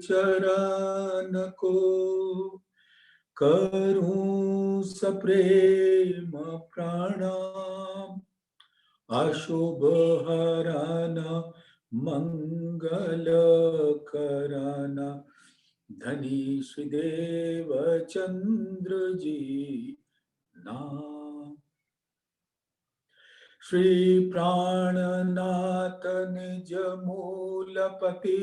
चरण को करूं सप्रेम प्रणाम। अशुभ हरन मंगल करन धनी श्रीदेव चंद्र जी नाम। श्री प्राणनाथ निज मूलपति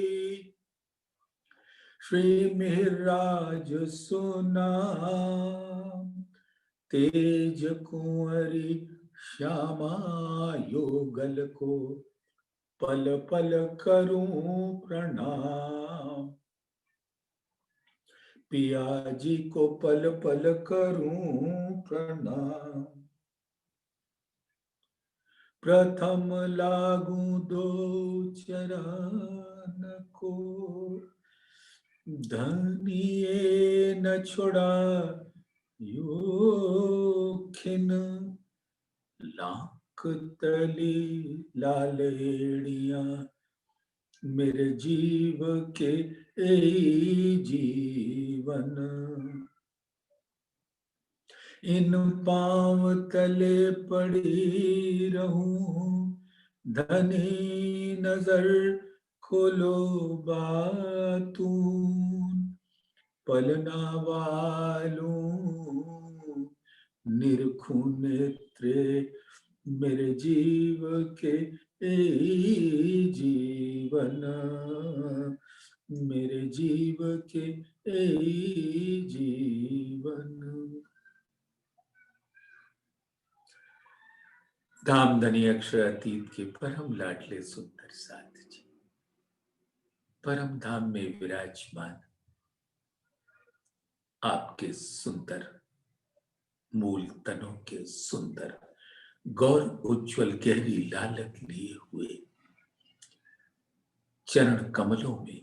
श्री मिहिराज सुनाम। तेज कुंवरी श्यामा योगल को पल पल करूं प्रणाम। पिया जी को पल पल करूं प्रणाम। प्रथम लागू दो चरण को धनिये न छोड़ा योखिन। लाख तली लालेड़िया मेरे जीव के जीवन। इन पांव तले पड़ी रहूं धनी नजर खोलो बातून। पलना वालूं निरखू नेत्रे मेरे जीव के जीवन। मेरे जीव के जीवन। धामधनी अक्षर अतीत के परम लाडले सुंदर साथ जी परम धाम में विराजमान आपके सुंदर मूल तनों के सुंदर गौर उज्जवल गहरी लालक लिए हुए चरण कमलों में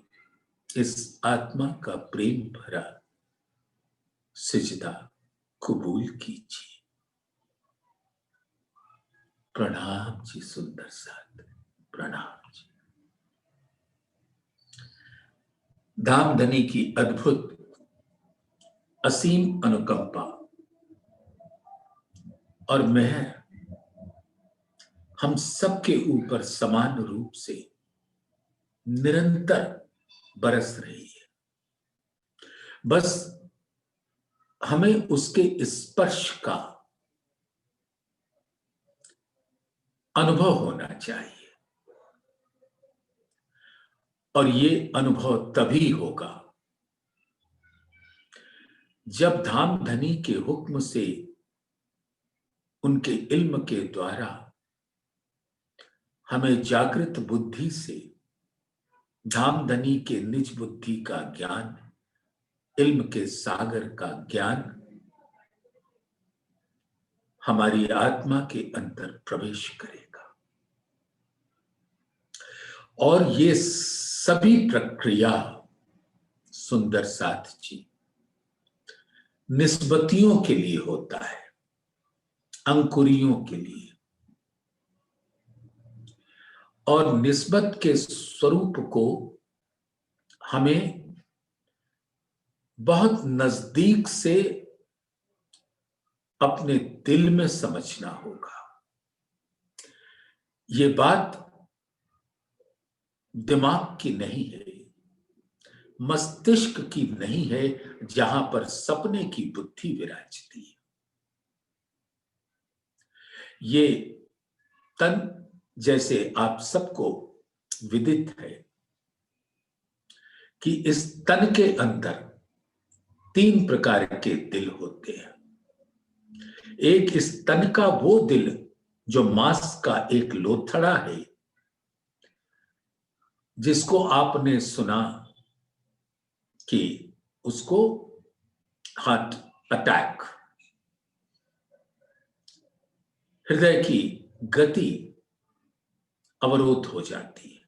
इस आत्मा का प्रेम भरा सिजदा कबूल कीजिए। प्रणाम जी सुंदर साथ, प्रणाम जी। धामधनी की अद्भुत असीम अनुकंपा और मेहर हम सबके ऊपर समान रूप से निरंतर बरस रही है। बस हमें उसके स्पर्श का अनुभव होना चाहिए और ये अनुभव तभी होगा जब धामधनी के हुक्म से उनके इल्म के द्वारा हमें जागृत बुद्धि से धामधनी के निज बुद्धि का ज्ञान, इल्म के सागर का ज्ञान हमारी आत्मा के अंदर प्रवेश करेगा। और ये सभी प्रक्रिया सुंदर साथ जी निस्बतियों के लिए होता है, अंकुरियों के लिए। और निस्बत के स्वरूप को हमें बहुत नजदीक से अपने दिल में समझना होगा। ये बात दिमाग की नहीं है, मस्तिष्क की नहीं है, जहां पर सपने की बुद्धि विराजती है। ये तन, जैसे आप सबको विदित है कि इस तन के अंदर 3 प्रकार के दिल होते हैं। एक इस तन का वो दिल जो मांस का एक लोथड़ा है, जिसको आपने सुना कि उसको हार्ट अटैक, हृदय की गति अवरोध हो जाती है,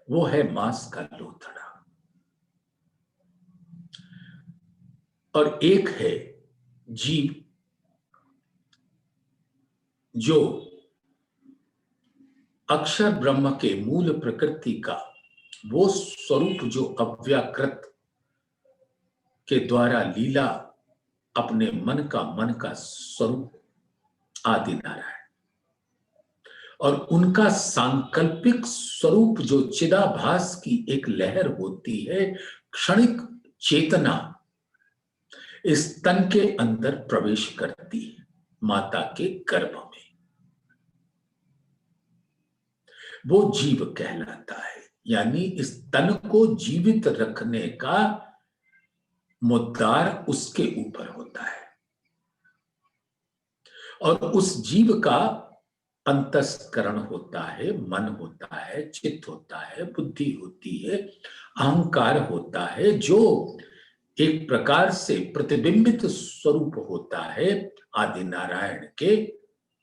वो है मांस का लोथड़ा। और एक है जीव जो अक्षर ब्रह्म के मूल प्रकृति का वो स्वरूप जो अव्याकृत के द्वारा लीला अपने मन का स्वरूप आदि नारायण, और उनका सांकल्पिक स्वरूप जो चिदाभास की एक लहर होती है, क्षणिक चेतना इस तन के अंदर प्रवेश करती है माता के गर्भ में, वो जीव कहलाता है। यानी इस तन को जीवित रखने का मुद्दार उसके ऊपर होता है, और उस जीव का अंतस्करण होता है, मन होता है, चित्त होता है, बुद्धि होती है, अहंकार होता है, जो एक प्रकार से प्रतिबिंबित स्वरूप होता है आदि नारायण के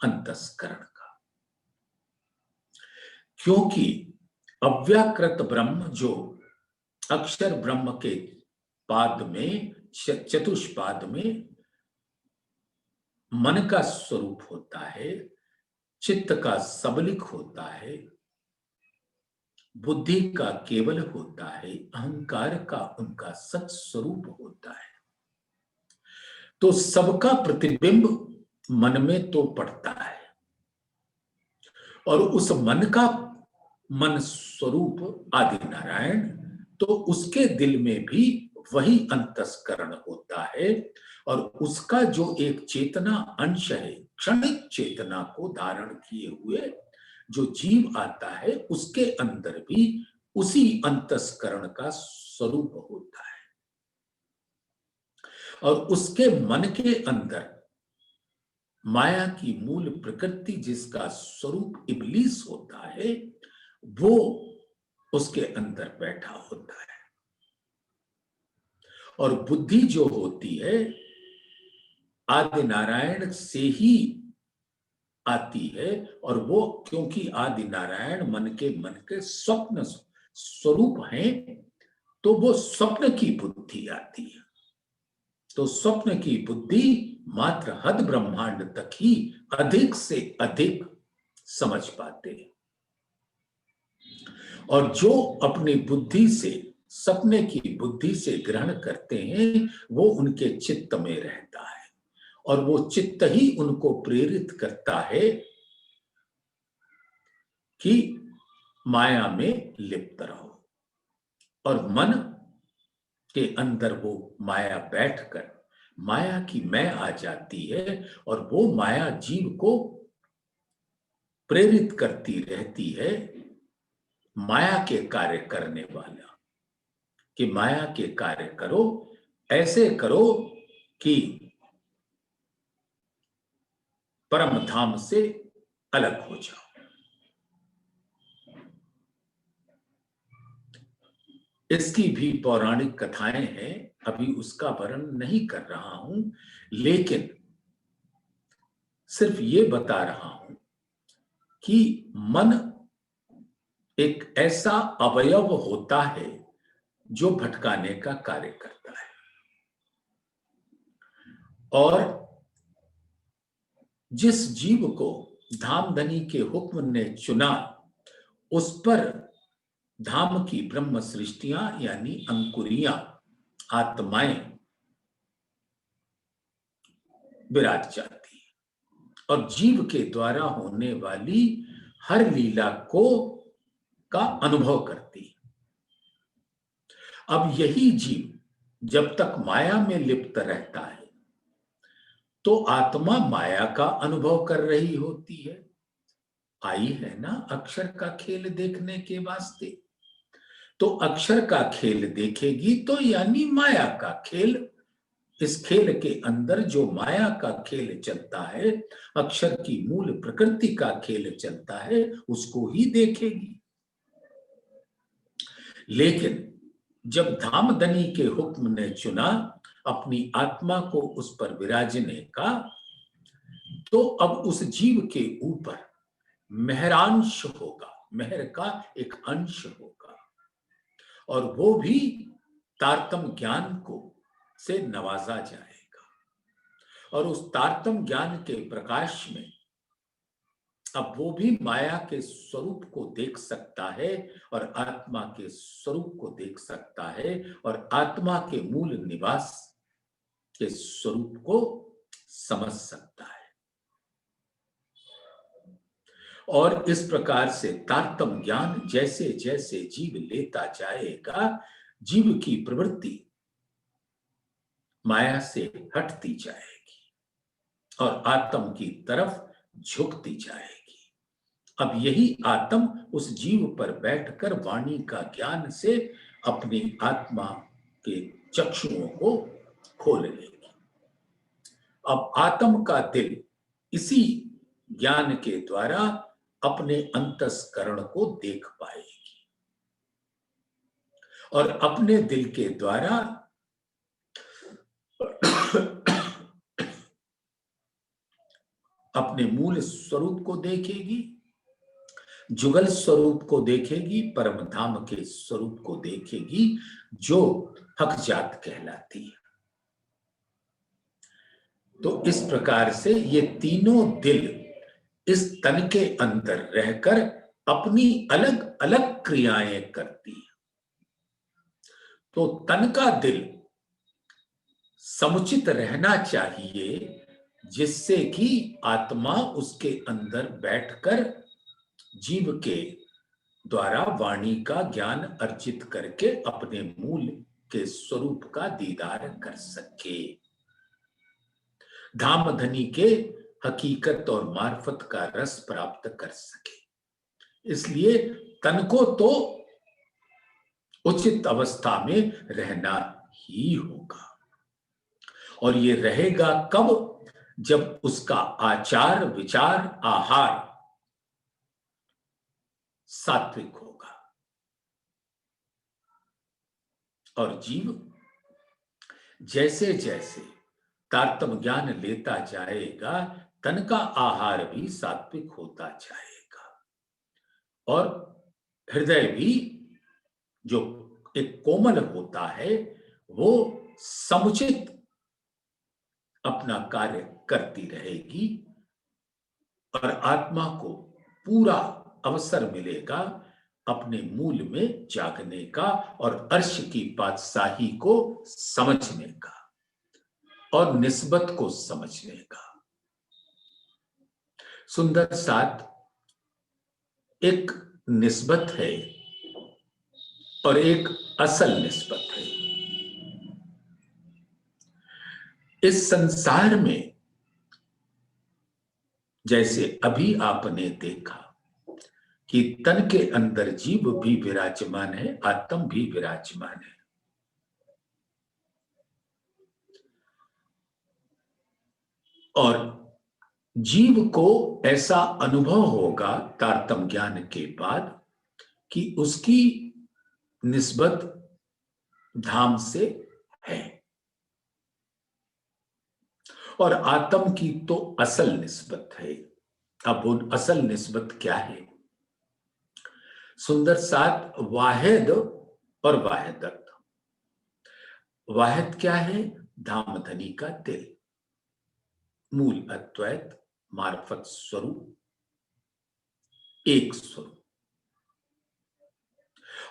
अंतस्करण का। क्योंकि अव्याकृत ब्रह्म जो अक्षर ब्रह्म के पाद में, चतुष्पाद में मन का स्वरूप होता है, चित्त का सबलिक होता है, बुद्धि का केवल होता है, अहंकार का उनका सच स्वरूप होता है, तो सबका प्रतिबिंब मन में तो पड़ता है, और उस मन का मन स्वरूप आदि नारायण, तो उसके दिल में भी वही अंतस्करण होता है, और उसका जो एक चेतना अंश है, क्षणिक चेतना को धारण किए हुए जो जीव आता है, उसके अंदर भी उसी अंतस्करण का स्वरूप होता है, और उसके मन के अंदर माया की मूल प्रकृति जिसका स्वरूप इब्लीस होता है, वो उसके अंदर बैठा होता है, और बुद्धि जो होती है आदि नारायण से ही आती है, और वो क्योंकि आदि नारायण मन के स्वप्न स्वरूप हैं, तो वो स्वप्न की बुद्धि आती है, तो स्वप्न की बुद्धि मात्र हद ब्रह्मांड तक ही अधिक से अधिक समझ पाते हैं, और जो अपनी बुद्धि से, सपने की बुद्धि से ग्रहण करते हैं, वो उनके चित्त में रहता है, और वो चित्त ही उनको प्रेरित करता है कि माया में लिप्त रहो, और मन के अंदर वो माया बैठकर माया की मैं आ जाती है, और वो माया जीव को प्रेरित करती रहती है, माया के कार्य करने वाला, कि माया के कार्य करो, ऐसे करो कि परम धाम से अलग हो जाओ। इसकी भी पौराणिक कथाएं हैं, अभी उसका वर्णन नहीं कर रहा हूं, लेकिन सिर्फ ये बता रहा हूं कि मन एक ऐसा अवयव होता है जो भटकाने का कार्य करता है, और जिस जीव को धामधनी के हुक्म ने चुना, उस पर धाम की ब्रह्म सृष्टियां यानी अंकुरियां, आत्माएं विराज जाती है, और जीव के द्वारा होने वाली हर लीला को का अनुभव करती है। अब यही जीव जब तक माया में लिप्त रहता है, तो आत्मा माया का अनुभव कर रही होती है, आई है ना अक्षर का खेल देखने के वास्ते, तो अक्षर का खेल देखेगी, तो यानी माया का खेल, इस खेल के अंदर जो माया का खेल चलता है, अक्षर की मूल प्रकृति का खेल चलता है, उसको ही देखेगी। लेकिन जब धामधनी के हुक्म ने चुना अपनी आत्मा को उस पर विराजने का, तो अब उस जीव के ऊपर मेहरांश होगा, मेहर का एक अंश होगा, और वो भी तारतम ज्ञान को से नवाजा जाएगा, और उस तारतम ज्ञान के प्रकाश में अब वो भी माया के स्वरूप को देख सकता है और आत्मा के स्वरूप को देख सकता है और आत्मा के मूल निवास के स्वरूप को समझ सकता है। और इस प्रकार से तारतम्य ज्ञान जैसे जैसे जीव लेता जाएगा, जीव की प्रवृत्ति माया से हटती जाएगी और आत्म की तरफ झुकती जाएगी। अब यही आत्म उस जीव पर बैठकर वाणी का ज्ञान से अपनी आत्मा के चक्षुओं को खोल लेगी। अब आत्म का दिल इसी ज्ञान के द्वारा अपने अंतस्करण को देख पाएगी और अपने दिल के द्वारा अपने मूल स्वरूप को देखेगी, जुगल स्वरूप को देखेगी, परम धाम के स्वरूप को देखेगी जो हकजात कहलाती है। तो इस प्रकार से ये तीनों दिल इस तन के अंदर रहकर अपनी अलग अलग क्रियाएं करती है। तो तन का दिल समुचित रहना चाहिए जिससे कि आत्मा उसके अंदर बैठकर जीव के द्वारा वाणी का ज्ञान अर्जित करके अपने मूल के स्वरूप का दीदार कर सके, धाम धनी के हकीकत और मार्फत का रस प्राप्त कर सके। इसलिए तन को तो उचित अवस्था में रहना ही होगा और ये रहेगा कब? जब उसका आचार विचार आहार सात्विक होगा और जीव जैसे जैसे तारतम्य ज्ञान लेता जाएगा तन का आहार भी सात्विक होता जाएगा और हृदय भी जो एक कोमल होता है वो समुचित अपना कार्य करती रहेगी और आत्मा को पूरा अवसर मिलेगा अपने मूल में जागने का और अर्श की बादशाही को समझने का और निस्बत को समझने का। सुंदर साथ एक निस्बत है और एक असल निस्बत है। इस संसार में जैसे अभी आपने देखा कि तन के अंदर जीव भी विराजमान है, आत्म भी विराजमान है और जीव को ऐसा अनुभव होगा तारतम्य ज्ञान के बाद कि उसकी निस्बत धाम से है और आत्म की तो असल निस्बत है। अब वो असल निस्बत क्या है? सुंदर साथ वाहिद और वाहिदत। वाहिद क्या है? धाम धनी का दिल, मूल अद्वैत मार्फत स्वरूप, एक स्वरूप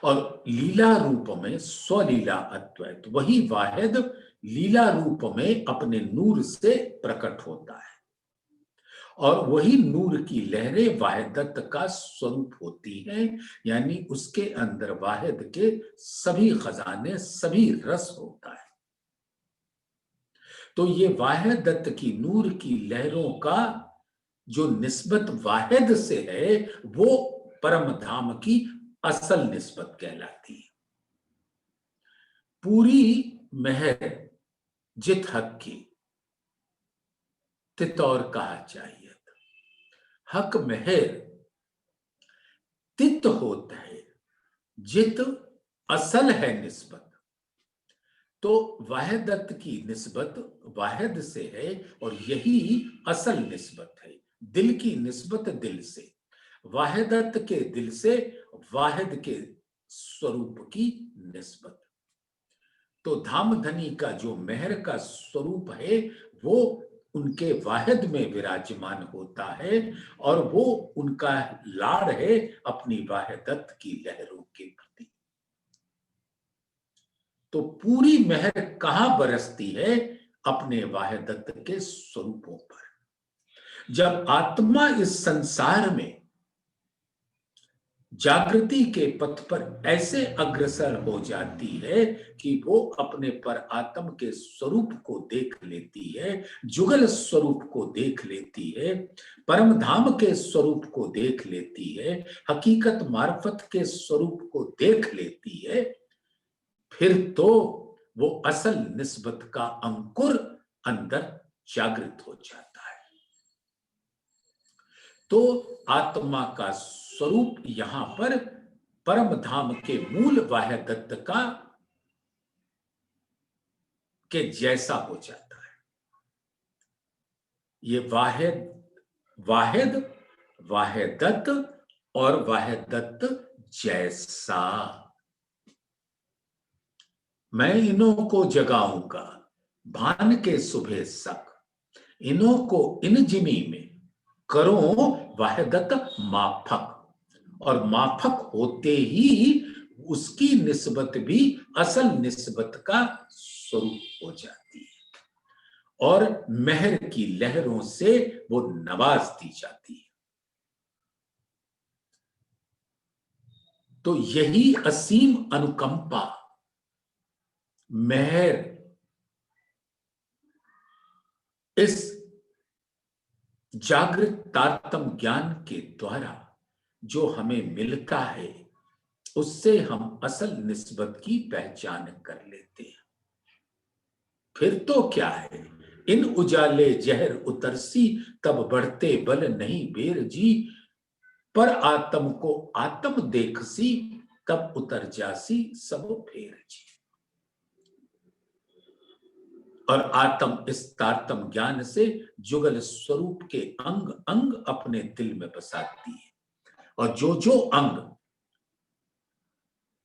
और लीला रूप में स्वलीला अद्वैत। वही वाहिद लीला रूप में अपने नूर से प्रकट होता है और वही नूर की लहरें वाहिदत का स्वरूप होती हैं, यानी उसके अंदर वाहिद के सभी खजाने, सभी रस होता है। तो ये वाहिदत की नूर की लहरों का जो निस्बत वाहिद से है वो परम धाम की असल निस्बत कहलाती है। पूरी मेहर जित हक की तित और कहा चाहिए, हक मेहर तित होत है, जित असल है निस्बत। तो वाहिदत की निस्बत वाहिद से है और यही असल निस्बत है। दिल की निस्बत दिल से, वाहिदत के दिल से वाहिद के स्वरूप की निस्बत। तो धाम धनी का जो मेहर का स्वरूप है वो उनके वाहिद में विराजमान होता है और वो उनका लाड़ है अपनी वाहिदत की लहरों के प्रति। तो पूरी मेहर कहां बरसती है? अपने वाहिदत के स्वरूपों पर। जब आत्मा इस संसार में जागृति के पथ पर ऐसे अग्रसर हो जाती है कि वो अपने पर आत्म के स्वरूप को देख लेती है, जुगल स्वरूप को देख लेती है, परम धाम के स्वरूप को देख लेती है, हकीकत मार्फत के स्वरूप को देख लेती है, फिर तो वो असल निस्बत का अंकुर अंदर जागृत हो जाता है। तो आत्मा का स्वरूप यहां पर परम धाम के मूल वाह्यदत्त का के जैसा हो जाता है। ये वाहिद वाह्यदत्त और वाह्यदत्त जैसा। मैं इन्हों को जगाऊंगा भान के सुबह सक, इन्हों को इन जिमी में करो वाहिदत माफक, और माफक होते ही उसकी निस्बत भी असल निस्बत का स्वरूप हो जाती है और मेहर की लहरों से वो नवाज दी जाती है। तो यही असीम अनुकंपा, मेहर, इस जागृत तारतम ज्ञान के द्वारा जो हमें मिलता है, उससे हम असल निस्बत की पहचान कर लेते हैं। फिर तो क्या है, इन उजाले जहर उतरसी, तब बढ़ते बल नहीं बेर जी, पर आत्म को आत्म देखसी, तब उतर जासी सब फेर जी। और आत्म इस तारतम ज्ञान से जुगल स्वरूप के अंग अंग अपने दिल में बसाती है, और जो जो अंग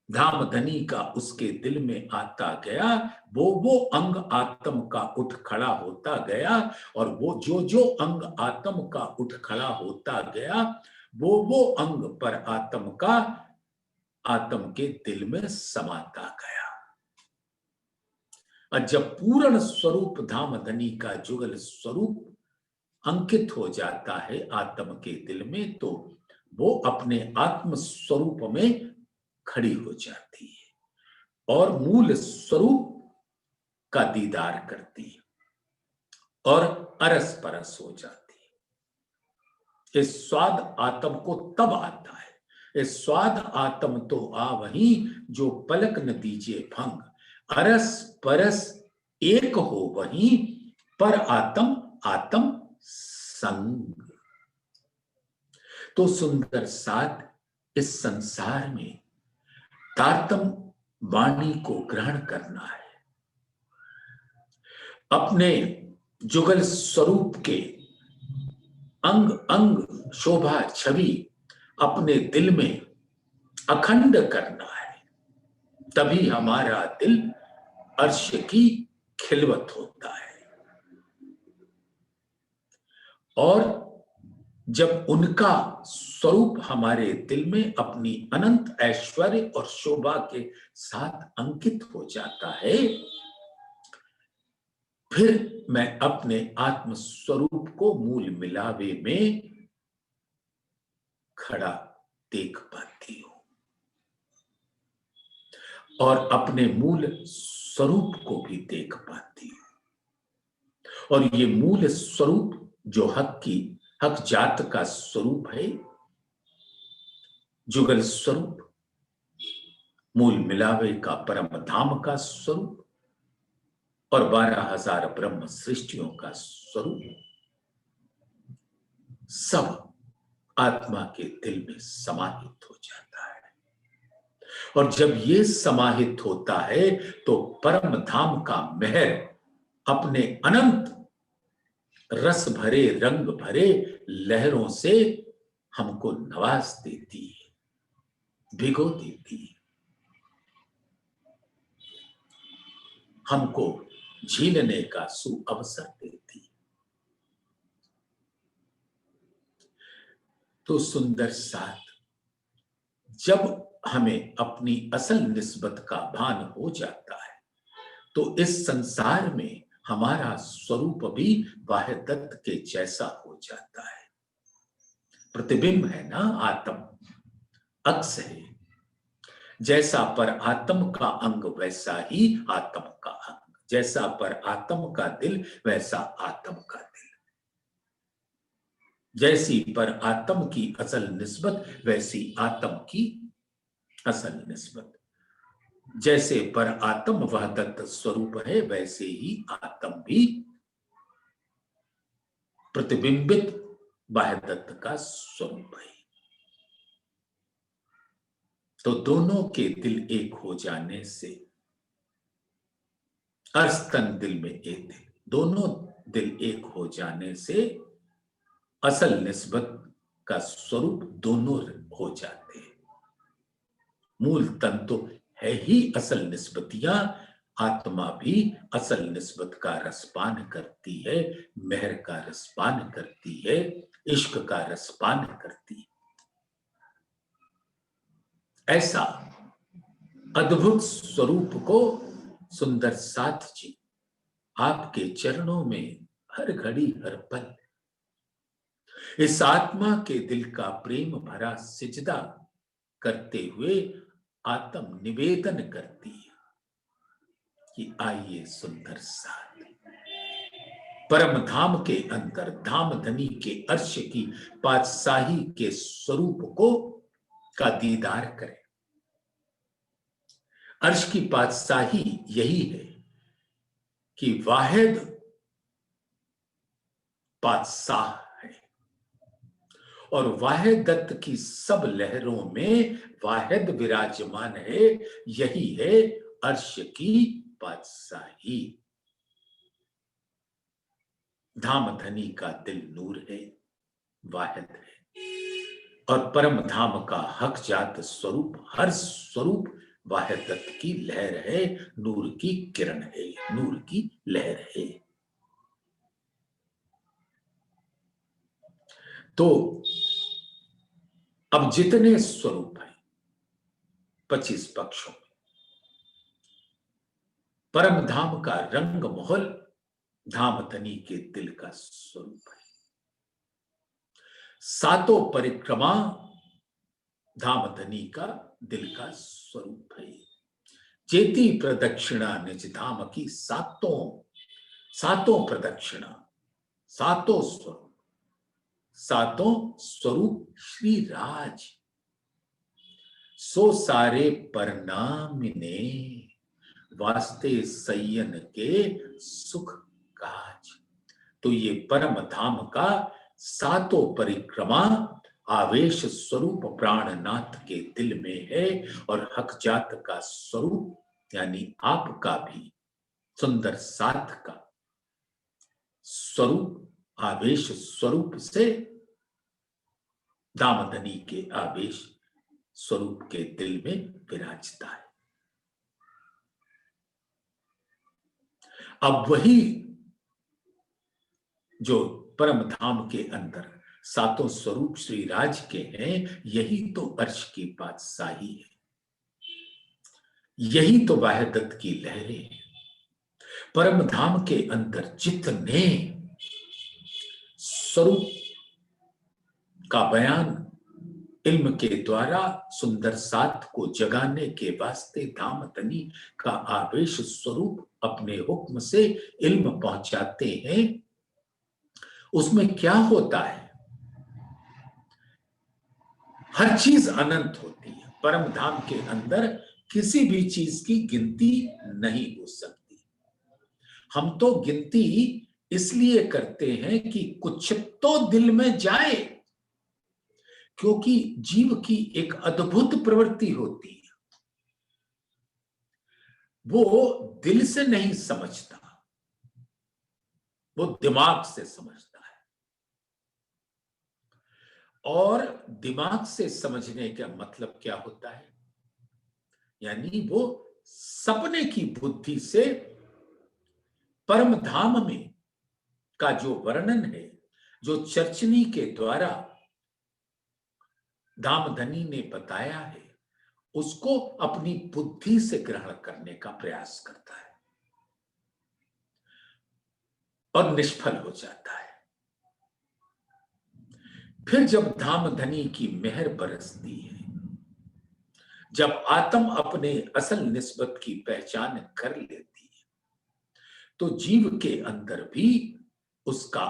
धामधनी का उसके दिल में आता गया, वो अंग आत्म का उठ खड़ा होता गया, और वो जो अंग आत्म का उठ खड़ा होता गया, वो अंग पर आत्म का आत्म के दिल में समाता गया। और जब पूर्ण स्वरूप धामधनी का जुगल स्वरूप अंकित हो जाता है आत्म के दिल में, तो वो अपने आत्म स्वरूप में खड़ी हो जाती है और मूल स्वरूप का दीदार करती है और अरस परस हो जाती है। इस स्वाद आत्म को तब आता है, इस स्वाद आत्म तो आ वही, जो पलक न दीजे भंग, अरस परस एक हो वही, पर आत्म आत्म संग। तो सुंदर साथ इस संसार में तारतम वाणी को ग्रहण करना है, अपने जुगल स्वरूप के अंग अंग शोभा छवि अपने दिल में अखंड करना है, तभी हमारा दिल अर्श की खिलवत होता है। और जब उनका स्वरूप हमारे दिल में अपनी अनंत ऐश्वर्य और शोभा के साथ अंकित हो जाता है, फिर मैं अपने आत्म स्वरूप को मूल मिलावे में खड़ा देख पाती हूं और अपने मूल स्वरूप को भी देख पाती हूं। और ये मूल स्वरूप जो हक जात का स्वरूप है, जुगल स्वरूप, मूल मिलावे का परम धाम का स्वरूप और 12,000 ब्रह्म सृष्टियों का स्वरूप, सब आत्मा के दिल में समाहित हो जाता है। और जब ये समाहित होता है तो परम धाम का मेहर अपने अनंत रस भरे रंग भरे लहरों से हमको नवाज देती है, भिगो देती है, हमको झीलने का सुअवसर देती है। तो सुंदर साथ, जब हमें अपनी असल निस्बत का भान हो जाता है तो इस संसार में हमारा स्वरूप भी वाहिदत के जैसा हो जाता है। प्रतिबिंब है ना आत्म, अक्स है। जैसा पर आत्म का अंग वैसा ही आत्म का अंग, जैसा पर आत्म का दिल वैसा आत्म का दिल, जैसी पर आत्म की असल निस्बत वैसी आत्म की असल निस्बत। जैसे पर आत्म वहदत स्वरूप है वैसे ही आत्म भी प्रतिबिंबित वाहिदत का स्वरूप है। तो दोनों के दिल एक हो जाने से, अर्स्तन दिल में एक दिल, दोनों दिल एक हो जाने से असल निस्बत का स्वरूप दोनों हो जाते हैं। मूल तन तो है ही असल निस्बतियां, आत्मा भी असल निस्बत का रसपान करती है, मेहर का रसपान करती है, इश्क का रसपान करती है। ऐसा अद्भुत स्वरूप को सुंदर साथ जी आपके चरणों में हर घड़ी हर पल इस आत्मा के दिल का प्रेम भरा सिजदा करते हुए आत्म निवेदन करती है कि आइए सुंदर साथ परम धाम के अंदर धाम धनी के अर्श की पातशाही के स्वरूप को का दीदार करें। अर्श की पातशाही यही है कि वाहिद पातशाह है और वाहिदत की सब लहरों में वाहिद विराजमान है। यही है अर्श की पातशाही। धाम धनी का दिल नूर है, वाहिद है और परम धाम का हक जात स्वरूप, हर स्वरूप वाहिदत की लहर है, नूर की किरण है, नूर की लहर है। तो अब जितने स्वरूप हैं 25 पक्षों में, परम धाम का रंग मोहल धाम धनी के दिल का स्वरूप है। सातों परिक्रमा धाम धनी का दिल का स्वरूप है। चेती प्रदक्षिणा निज धाम की सातों प्रदक्षिणा, सातों स्वरूप श्री राज, सो सारे परनामिने वास्ते सयन के सुख काज। तो ये परम धाम का सातों परिक्रमा आवेश स्वरूप प्राणनाथ के दिल में है और हक जात का स्वरूप यानी आपका भी सुंदर साथ का स्वरूप आवेश स्वरूप से दामदनी के आवेश स्वरूप के दिल में विराजता है। अब वही जो परम धाम के अंदर सातों स्वरूप श्री राज के हैं, यही तो अर्श की बादशाही है, यही तो वाहिदत की लहरें हैं। परम धाम के अंदर जितने स्वरूप का बयान इल्म के द्वारा सुंदर साथ को जगाने के वास्ते धामधनी का आवेश स्वरूप अपने हुक्म से इल्म पहुंचाते हैं, उसमें क्या होता है? हर चीज अनंत होती है। परम धाम के अंदर किसी भी चीज की गिनती नहीं हो सकती। हम तो गिनती इसलिए करते हैं कि कुछ तो दिल में जाए, क्योंकि जीव की एक अद्भुत प्रवृत्ति होती है, वो दिल से नहीं समझता, वो दिमाग से समझता है। और दिमाग से समझने का मतलब क्या होता है? यानी वो सपने की बुद्धि से परम धाम में का जो वर्णन है, जो चर्चनी के द्वारा धामधनी ने बताया है उसको अपनी बुद्धि से ग्रहण करने का प्रयास करता है और निष्फल हो जाता है। फिर जब धामधनी की मेहर बरसती है, जब आत्म अपने असल निस्बत की पहचान कर लेती है, तो जीव के अंदर भी उसका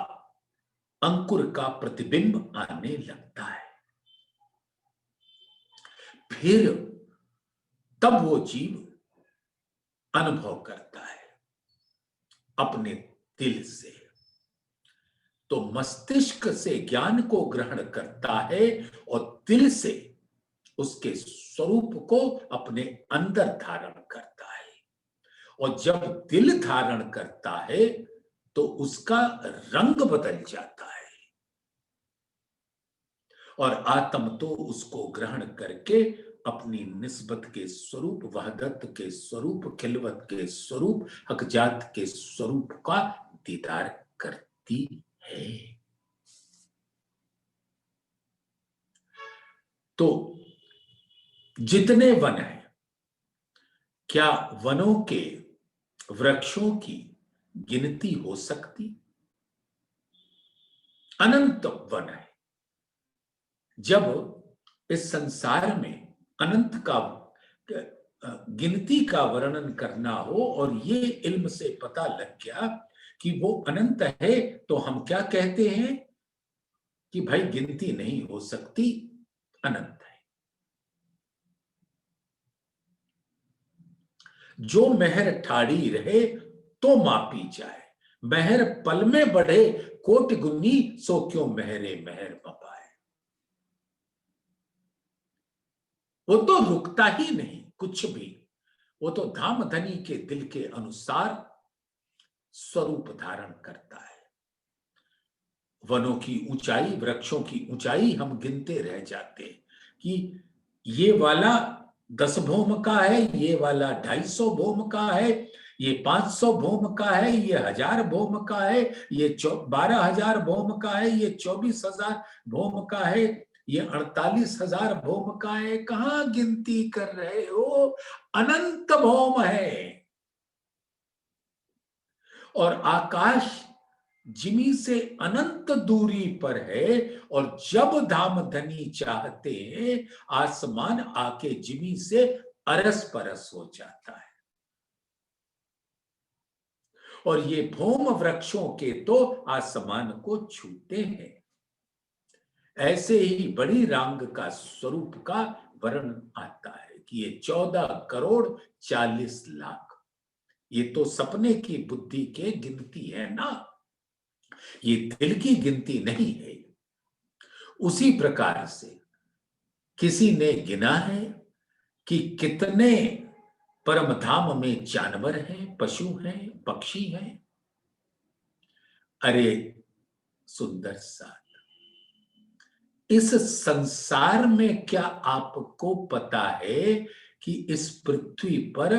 अंकुर का प्रतिबिंब आने लगता है। फिर तब वो जीव अनुभव करता है अपने दिल से, तो मस्तिष्क से ज्ञान को ग्रहण करता है और दिल से उसके स्वरूप को अपने अंदर धारण करता है। और जब दिल धारण करता है तो उसका रंग बदल जाता है और आत्म तो उसको ग्रहण करके अपनी निस्बत के स्वरूप, वहदत के स्वरूप, खिलवत के स्वरूप, हकजात के स्वरूप का दीदार करती है। तो जितने वन हैं, क्या वनों के वृक्षों की गिनती हो सकती? अनंत वन है। जब इस संसार में अनंत का गिनती का वर्णन करना हो और ये इल्म से पता लग गया कि वो अनंत है, तो हम क्या कहते हैं कि भाई गिनती नहीं हो सकती, अनंत है। जो मेहर ठाड़ी रहे तो मापी जाए, मेहर पल में बढ़े कोट गुनी, सो क्यों मेहरे मेहर बपाए। वो तो रुकता ही नहीं कुछ भी, वो तो धामधनी के दिल के अनुसार स्वरूप धारण करता है। वनों की ऊंचाई, वृक्षों की ऊंचाई हम गिनते रह जाते हैं कि ये वाला 10 भौम का है, ये वाला 250 भौम का है, ये 500 भौम का है, ये 1000 भौम का है, ये 12,000 भौम का है, ये 24,000 भौम का है, ये 48,000 भौम का है। कहां गिनती कर रहे हो? अनंत भौम है। और आकाश जिमी से अनंत दूरी पर है, और जब धामधनी चाहते हैं आसमान आके जिमी से अरस परस हो जाता है। और ये भौम वृक्षों के तो आसमान को छूते हैं। ऐसे ही बड़ी रांग का स्वरूप का वर्णन आता है कि ये 14 करोड़ 40 लाख, ये तो सपने की बुद्धि के गिनती है ना, ये दिल की गिनती नहीं है। उसी प्रकार से किसी ने गिना है कि कितने परम धाम में जानवर हैं, पशु हैं, पक्षी हैं। अरे सुंदर सा, इस संसार में क्या आपको पता है कि इस पृथ्वी पर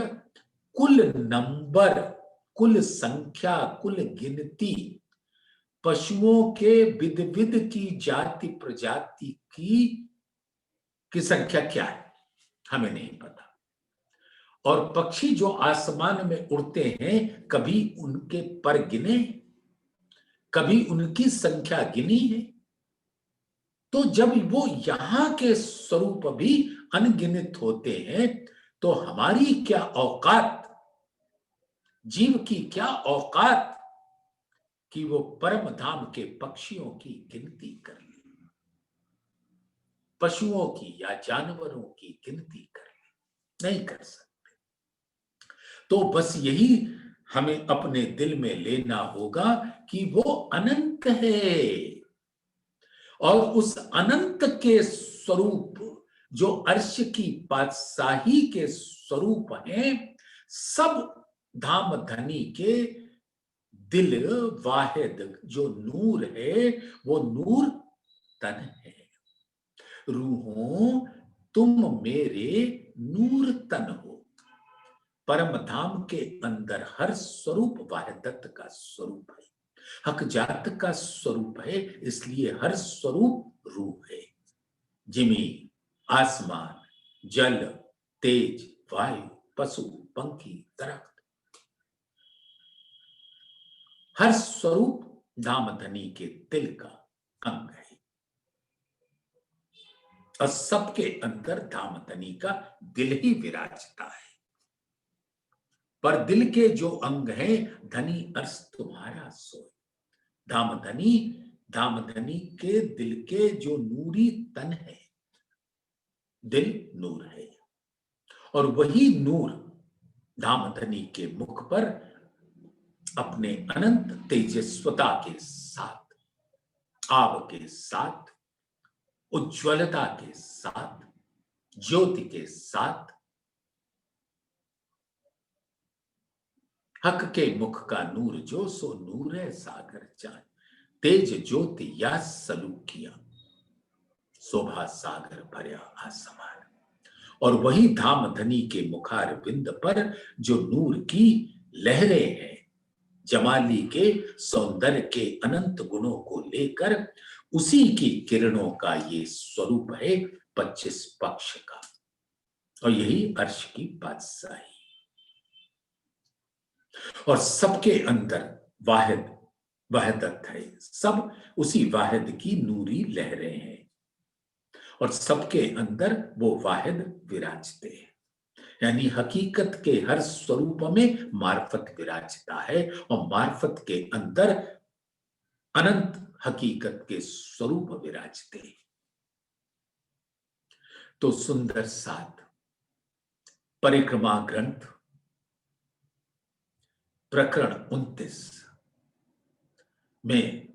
कुल नंबर, कुल संख्या, कुल गिनती पशुओं के विध विध की जाति प्रजाति की संख्या क्या है? हमें नहीं पता। और पक्षी जो आसमान में उड़ते हैं, कभी उनके पर गिने, कभी उनकी संख्या गिनी है? तो जब वो यहां के स्वरूप भी अनगिनत होते हैं, तो हमारी क्या औकात, जीव की क्या औकात कि वो परम धाम के पक्षियों की गिनती कर ले, पशुओं की या जानवरों की गिनती कर ले, नहीं कर सकते। तो बस यही हमें अपने दिल में लेना होगा कि वो अनंत है, और उस अनंत के स्वरूप जो अर्श की बादशाही के स्वरूप हैं, सब धाम धनी के दिल वाहिद जो नूर है, वो नूर तन है। रूहों तुम मेरे नूर तन हो। परम धाम के अंदर हर स्वरूप वाहिदत का स्वरूप है, हक जात का स्वरूप है, इसलिए हर स्वरूप रूह है। जिमी, आसमान, जल, तेज, वायु, पशु, पंखी, दरख्त, हर स्वरूप धामधनी के दिल का अंग है और सबके अंदर धामधनी का दिल ही विराजता है। पर दिल के जो अंग हैं, धनी अर्श तुम्हारा सोए। धामधनी, धामधनी के दिल के जो नूरी तन है, दिल नूर है और वही नूर धामधनी के मुख पर अपने अनंत तेजस्वता के साथ, आव के साथ, उज्ज्वलता के साथ, ज्योति के साथ, हक के मुख का नूर जो सो नूर है सागर जान, तेज ज्योति या सलूकिया, शोभा सागर भर्या आसमान। और वही धामधनी के मुखार बिंद पर जो नूर की लहरें हैं, जमाली के सौंदर्य के अनंत गुणों को लेकर उसी की किरणों का ये स्वरूप है 25 पक्ष का। और यही अर्श की बादशाही और सबके अंदर वाहिद वहदत है, सब उसी वाहिद की नूरी लहरें हैं और सबके अंदर वो वाहिद विराजते हैं। यानी हकीकत के हर स्वरूप में मार्फत विराजता है और मार्फत के अंदर अनंत हकीकत के स्वरूप विराजते हैं। तो सुंदर साथ परिक्रमा ग्रंथ प्रकरण 29 में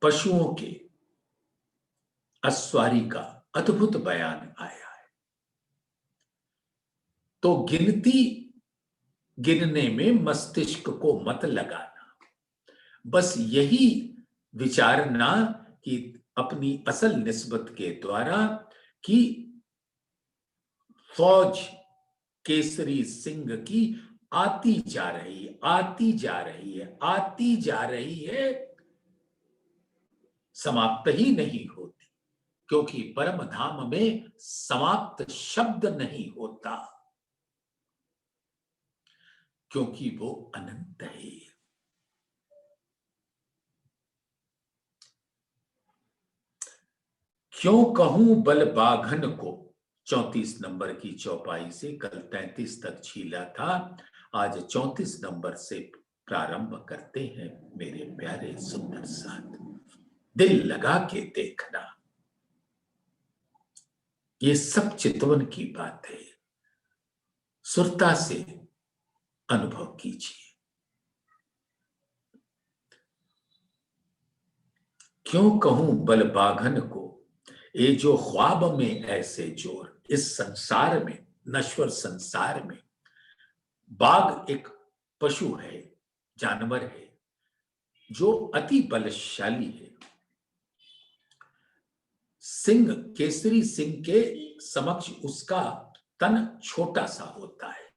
पशुओं के अस्वारी का अद्भुत बयान आया है। तो गिनती गिनने में मस्तिष्क को मत लगाना, बस यही विचारना कि अपनी असल निस्बत के द्वारा कि फौज केसरी सिंह की आती जा रही है, आती जा रही है, आती जा रही है, समाप्त ही नहीं होती, क्योंकि परम धाम में समाप्त शब्द नहीं होता, क्योंकि वो अनंत है। क्यों कहूं बल बाघन को, 34 नंबर की चौपाई से कल 33 तक छीला था, आज 34 नंबर से प्रारंभ करते हैं मेरे प्यारे सुंदर साथ। दिल लगा के देखना, ये सब चितवन की बात है, सुरता से अनुभव कीजिए। क्यों कहूं बल बाघन को, ये जो ख्वाब में ऐसे जोर, इस संसार में, नश्वर संसार में, बाघ एक पशु है, जानवर है जो अति बलशाली है। सिंह, केसरी सिंह के समक्ष उसका तन छोटा सा होता है,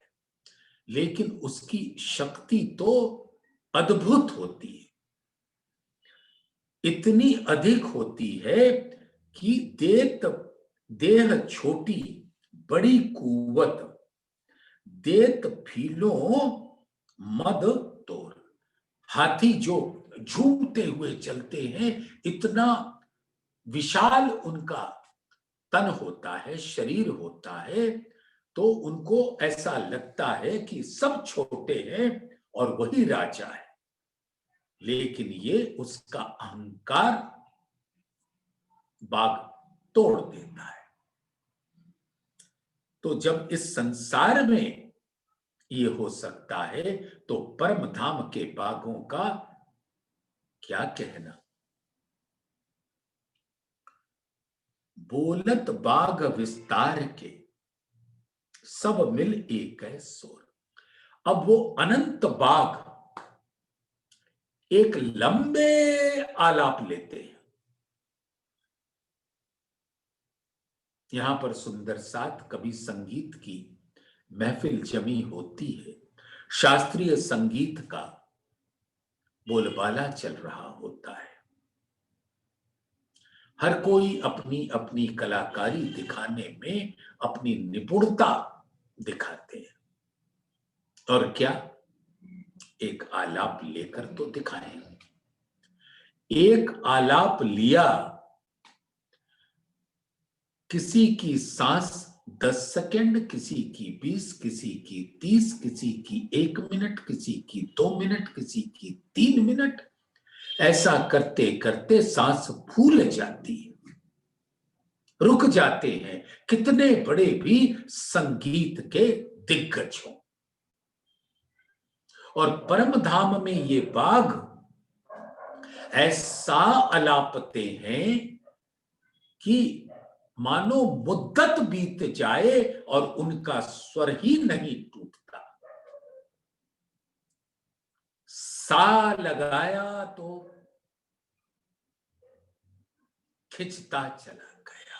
लेकिन उसकी शक्ति तो अद्भुत होती है, इतनी अधिक होती है कि देह छोटी बड़ी कुवत, देत फीलों मद तोड़। हाथी जो झूमते हुए चलते हैं, इतना विशाल उनका तन होता है, शरीर होता है, तो उनको ऐसा लगता है कि सब छोटे हैं और वही राजा है, लेकिन ये उसका अहंकार बाघ तोड़ देता है। तो जब इस संसार में ये हो सकता है, तो परम धाम के बाघों का क्या कहना। बोलत बाघ विस्तार के, सब मिल एक है सोर। अब वो अनंत बाघ एक लंबे आलाप लेते हैं। यहां पर सुंदर साथ कभी संगीत की महफिल जमी होती है, शास्त्रीय संगीत का बोलबाला चल रहा होता है हर कोई अपनी अपनी कलाकारी दिखाने में अपनी निपुणता दिखाते हैं। और क्या एक आलाप लेकर तो दिखाएं। एक आलाप लिया, किसी की सांस 10 सेकंड, किसी की 20, किसी की 30, किसी की 1 मिनट, किसी की 2 मिनट, किसी की 3 मिनट। ऐसा करते करते सांस फूल जाती है, रुक जाते हैं कितने बड़े भी संगीत के दिग्गज हों। और परम धाम में ये बाघ ऐसा अलापते हैं कि मानो मुद्दत बीत जाए और उनका स्वर ही नहीं टूटता। सा लगाया तो खिंचता चला गया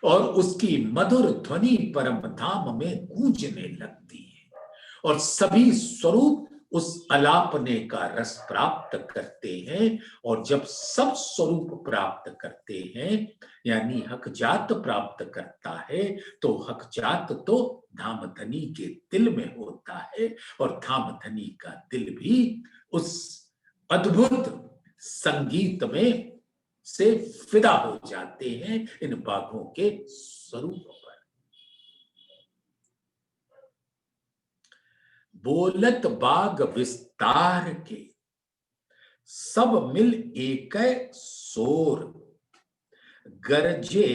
और उसकी मधुर ध्वनि परम धाम में गूंजने लगती है और सभी स्वरूप उस अलापने का रस प्राप्त करते हैं। और जब सब स्वरूप प्राप्त करते हैं, यानी हक जात प्राप्त करता है, तो हक जात तो धामधनी के दिल में होता है और धामधनी का दिल भी उस अद्भुत संगीत में से फिदा हो जाते हैं इन बाघों के स्वरूप पर। बोलत बाग विस्तार के, सब मिल एक सोर, गरजे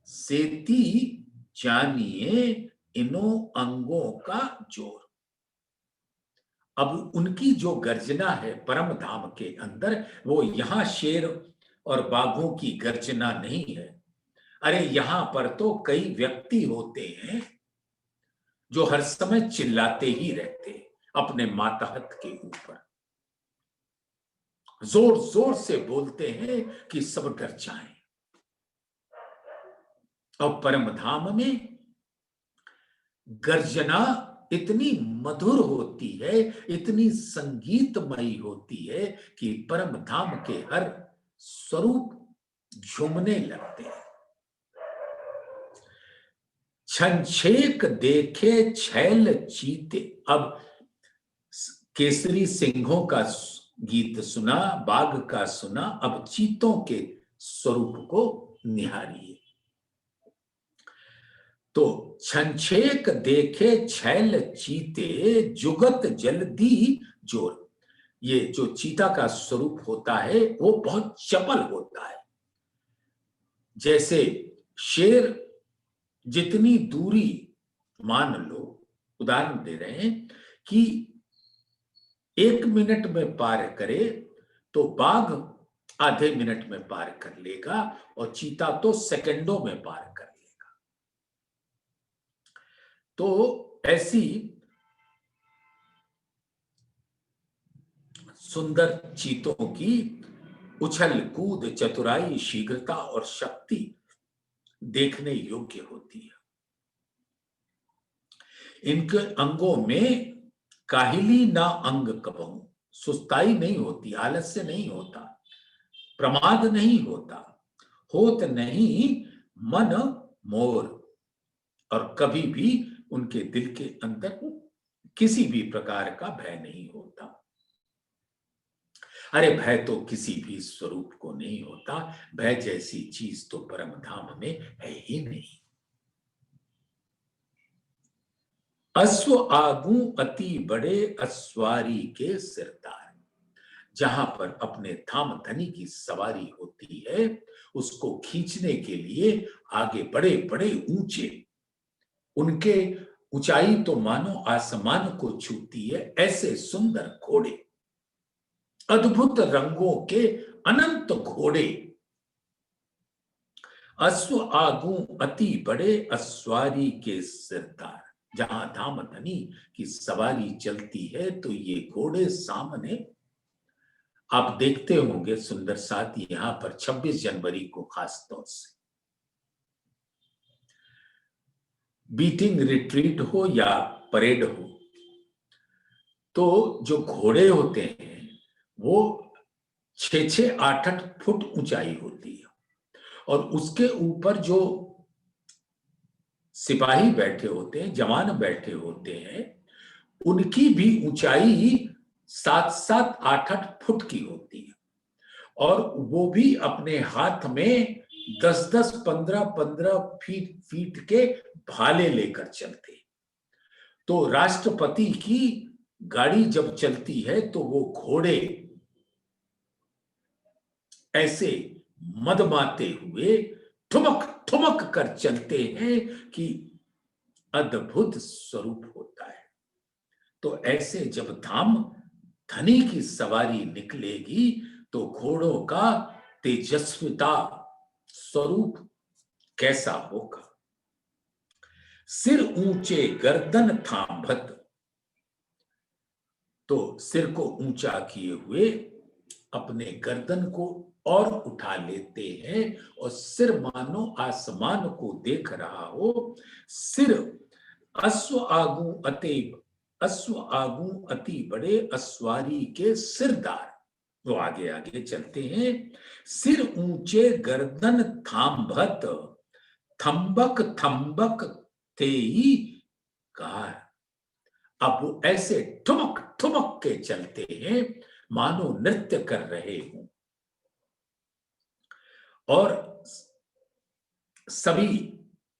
सेती जानिए इनो अंगों का जोर। अब उनकी जो गर्जना है परम धाम के अंदर, वो यहां शेर और बाघों की गर्जना नहीं है। अरे यहां पर तो कई व्यक्ति होते हैं जो हर समय चिल्लाते ही रहते अपने मातहत के ऊपर, जोर जोर से बोलते हैं कि सब डर जाएं। और परम धाम में गर्जना इतनी मधुर होती है, इतनी संगीतमयी होती है कि परम धाम के हर स्वरूप झूमने लगते हैं। छनछेक देखे छैल चीते। अब केसरी सिंहों का गीत सुना, बाघ का सुना, अब चीतों के स्वरूप को निहारिए। तो छनछेक देखे छैल चीते, जुगत जल्दी जोर। ये जो चीता का स्वरूप होता है वो बहुत चपल होता है। जैसे शेर जितनी दूरी, मान लो उदाहरण दे रहे हैं कि 1 मिनट में पार करे, तो बाघ आधे मिनट में पार कर लेगा और चीता तो सेकंडों में पार कर लेगा। तो ऐसी सुंदर चीतों की उछल कूद, चतुराई, शीघ्रता और शक्ति देखने योग्य होती है। इनके अंगों में काहिली ना अंग कबहू, सुस्ताई नहीं होती, आलस्य नहीं होता, प्रमाद नहीं होता, होत नहीं मन मोर। और कभी भी उनके दिल के अंदर किसी भी प्रकार का भय नहीं होता। अरे भय तो किसी भी स्वरूप को नहीं होता, भय जैसी चीज तो परम धाम में है ही नहीं। अश्व आगू अति बड़े अस्वारी के सिरदार। जहां पर अपने धाम धनी की सवारी होती है, उसको खींचने के लिए आगे बड़े बड़े ऊंचे, उनके ऊंचाई तो मानो आसमान को छूती है, ऐसे सुंदर घोड़े, अद्भुत रंगों के अनंत घोड़े। अश्व आगू अति बड़े अस्वारी के सिरदार। जहां धाम धनी की सवारी चलती है तो ये घोड़े सामने, आप देखते होंगे सुंदर साथ, यहां पर 26 जनवरी को खास तौर से बीटिंग रिट्रीट हो या परेड हो, तो जो घोड़े होते हैं वो 6-6, 8-8 फुट ऊंचाई होती है, और उसके ऊपर जो सिपाही बैठे होते हैं, जवान बैठे होते हैं, उनकी भी ऊंचाई 7-7, 8-8 फुट की होती है, और वो भी अपने हाथ में 10-10, 15-15 फीट के भाले लेकर चलते। तो राष्ट्रपति की गाड़ी जब चलती है तो वो घोड़े ऐसे मदमाते हुए ठुमक ठुमक कर चलते हैं कि अद्भुत स्वरूप होता है। तो ऐसे जब धाम धनी की सवारी निकलेगी तो घोड़ों का तेजस्विता स्वरूप कैसा होगा। सिर ऊंचे गर्दन थांभत, तो सिर को ऊंचा किए हुए अपने गर्दन को और उठा लेते हैं, और सिर मानो आसमान को देख रहा हो। सिर अश्व आगू अति बड़े अश्वारी के सिरदार, वो आगे आगे चलते हैं। सिर ऊंचे गर्दन थांभत, थंबक थंबक तेई कार। अब वो ऐसे ठुमक ठुमक के चलते हैं मानो नृत्य कर रहे हों, और सभी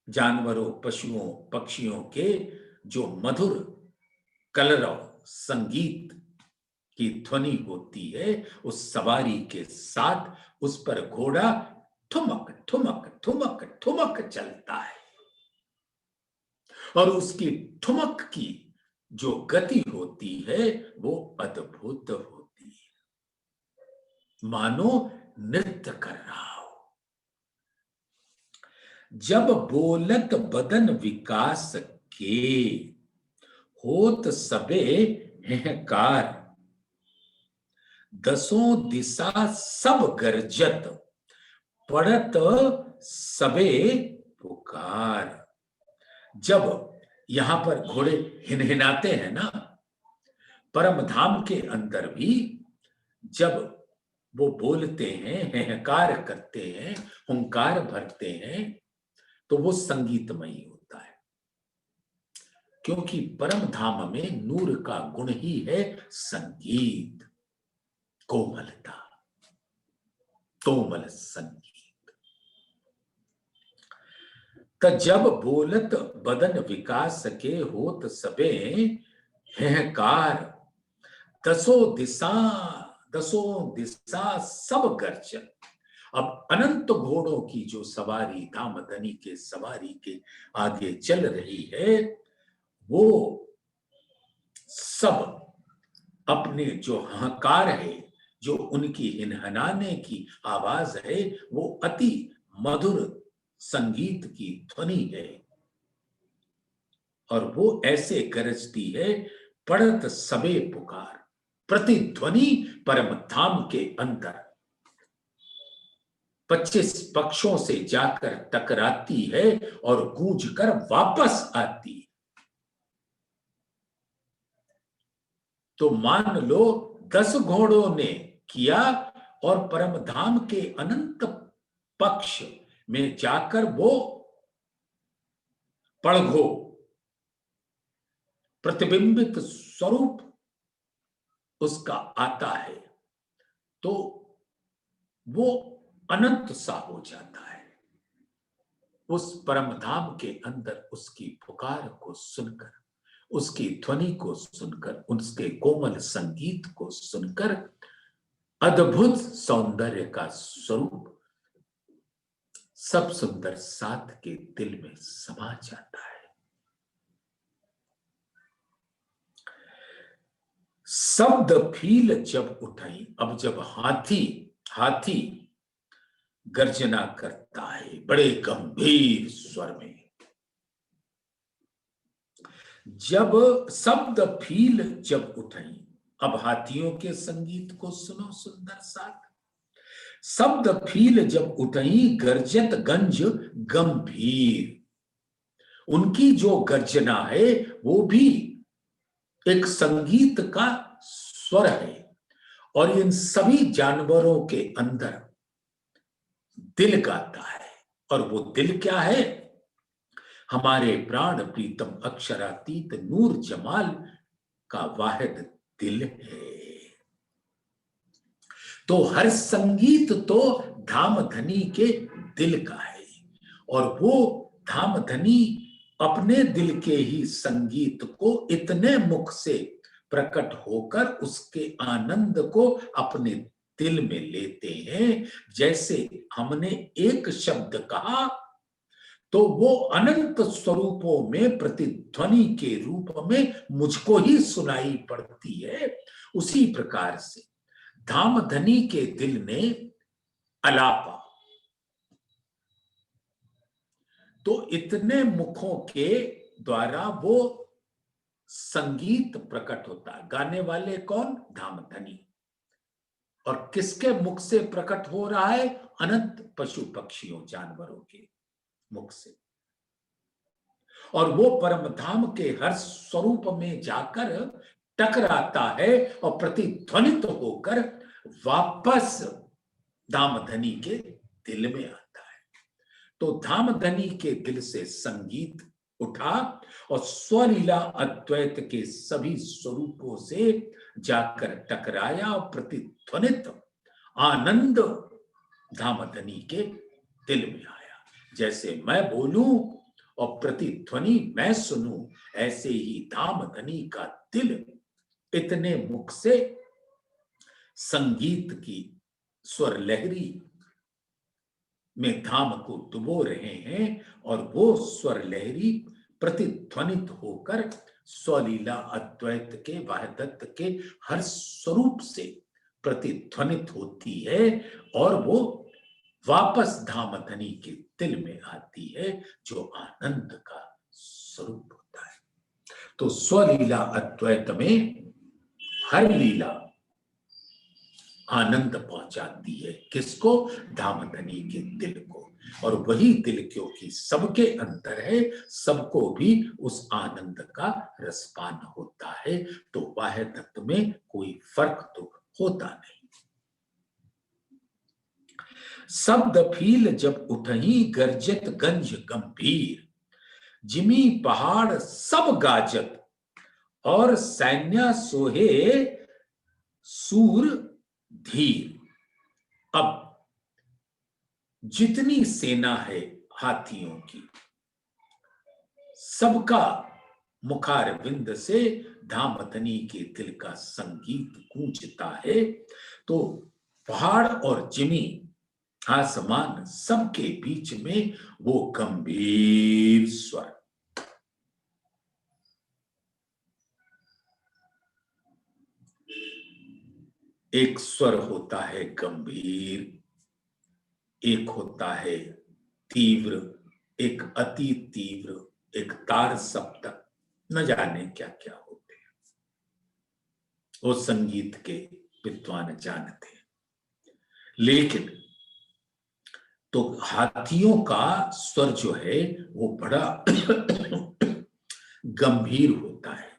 जानवरों, पशुओं, पक्षियों के जो मधुर कलरव संगीत की ध्वनि होती है, उस सवारी के साथ उस पर घोड़ा ठुमक ठुमक ठुमक ठुमक चलता है, और उसकी ठुमक की जो गति होती है वो अद्भुत होती है, मानो नृत्य कर रहा हो। जब बोलत बदन विकास के, होत सबे हहकार। दसों दिशा सब गरजत, पड़त सबे पुकार। जब यहां पर घोड़े हिनहिनाते हैं ना, परम धाम के अंदर भी जब वो बोलते हैं, हहकार करते हैं, हुंकार भरते हैं, तो वो संगीतमयी होता है, क्योंकि परम धाम में नूर का गुण ही है संगीत, कोमलता, कोमल संगीत। त जब बोलत बदन विकास के, होत सबे हहकार। दसों दिशा सब गर्जन। अब अनंत घोड़ों की जो सवारी धामधनी के सवारी के आगे चल रही है, वो सब अपने जो हाहाकार है, जो उनकी हिनहनाने की आवाज है, वो अति मधुर संगीत की ध्वनि है, और वो ऐसे गरजती है, पड़त सबे पुकार। प्रतिध्वनि परम धाम के अंदर 25 पक्षों से जाकर टकराती है और गूंज कर वापस आती है। तो मान लो 10 घोड़ों ने किया, और परम धाम के अनंत पक्ष में जाकर वो पड़घो प्रतिबिंबित स्वरूप उसका आता है, तो वो अनंत सा हो जाता है। उस परम धाम के अंदर उसकी पुकार को सुनकर, उसकी ध्वनि को सुनकर, उसके कोमल संगीत को सुनकर अद्भुत सौंदर्य का स्वरूप सब सुंदर साथ के दिल में समा जाता है। शब्द फील जब उठाई, अब जब हाथी गर्जना करता है बड़े गंभीर स्वर में, जब शब्द फील जब उठाई, अब हाथियों के संगीत को सुनो सुंदर साथ। शब्द फील जब उठाई, गर्जत गंज गंभीर। उनकी जो गर्जना है वो भी एक संगीत का स्वर है, और इन सभी जानवरों के अंदर दिल गाता है। और वो दिल क्या है? हमारे प्राण प्रीतम अक्षरातीत नूर जमाल का वाहिद दिल है। तो हर संगीत तो धामधनी के दिल का है, और वो धामधनी अपने दिल के ही संगीत को इतने मुख से प्रकट होकर उसके आनंद को अपने दिल में लेते हैं। जैसे हमने एक शब्द कहा तो वो अनंत स्वरूपों में प्रतिध्वनि के रूप में मुझको ही सुनाई पड़ती है। उसी प्रकार से धामधनी के दिल ने अलापा, तो इतने मुखों के द्वारा वो संगीत प्रकट होता है। गाने वाले कौन? धामधनी। और किसके मुख से प्रकट हो रहा है? अनंत पशु पक्षियों जानवरों के मुख से। और वो परम धाम के हर स्वरूप में जाकर टकराता है और प्रतिध्वनित होकर वापस धामधनी के दिल में आता है। तो धामधनी के दिल से संगीत उठा और स्वलीला अद्वैत के सभी स्वरूपों से जाकर टकराया और प्रतिध्वनित आनंद धामधनी के दिल में आया। जैसे मैं बोलूं और प्रतिध्वनि मैं सुनूं, ऐसे ही धामधनी का दिल इतने मुख से संगीत की स्वर लहरी में धाम को डुबो रहे हैं, और वो स्वर लहरी प्रतिध्वनित होकर स्वलीला अद्वैत के वाहदत्त के हर स्वरूप से प्रतिध्वनित होती है, और वो वापस धामधनी के दिल में आती है, जो आनंद का स्वरूप होता है। तो स्वलीला अद्वैत में हर लीला आनंद पहुंचाती है। किसको? धामधनी के दिल को। और वही दिल क्योंकि सबके अंदर है, सबको भी उस आनंद का रसपान होता है। तो वाहिदत्त में कोई फर्क तो होता नहीं। शब्द फील जब उठही गर्जित गंज गंभीर, जिमी पहाड़ सब गाजत और सैन्य सोहे सूर धीर। अब जितनी सेना है हाथियों की, सबका मुखार विंद से धामधनी के दिल का संगीत गूंजता है। तो पहाड़ और जिमी आसमान सबके बीच में वो गंभीर स्वर, एक स्वर होता है गंभीर, एक होता है तीव्र, एक अति तीव्र, एक तार सप्तक, न जाने क्या क्या होते हैं, वो संगीत के विद्वान जानते हैं। लेकिन तो हाथियों का स्वर जो है वो बड़ा गंभीर होता है।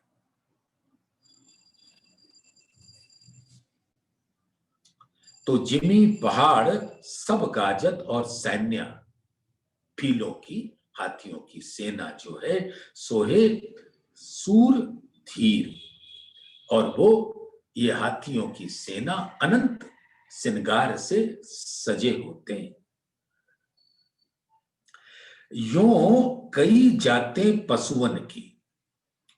तो जिमी पहाड़ सब गाजत और सैन्य फीलों की, हाथियों की सेना जो है सोहे सूर धीर, और वो ये हाथियों की सेना अनंत श्रृंगार से सजे होते हैं। यों कई जातें पशुओं की,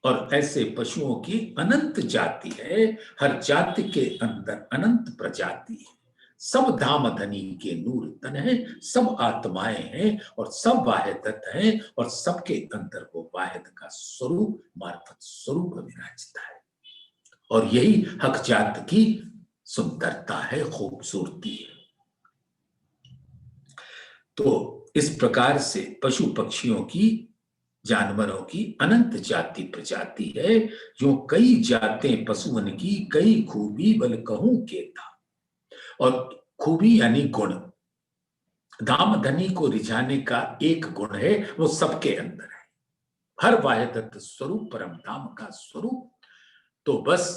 और ऐसे पशुओं की अनंत जाति है। हर जाति के अंदर अनंत प्रजाति है। सब धामधनी के नूर तन है, सब आत्माएं हैं और सब वाहिदत हैं, और सबके अंदर वो वाहिद का स्वरूप मार्फत स्वरूप विराजता है। और यही हक जात की सुंदरता है, खूबसूरती है। तो इस प्रकार से पशु पक्षियों की, जानवरों की अनंत जाति प्रजाति है। जो कई जातें पशुओं की, कई खूबी बल कहूं के था। और खूबी यानी गुण, धामधनी को रिझाने का एक गुण है, वो सबके अंदर है। हर वाहिदत्त स्वरूप परम धाम का स्वरूप। तो बस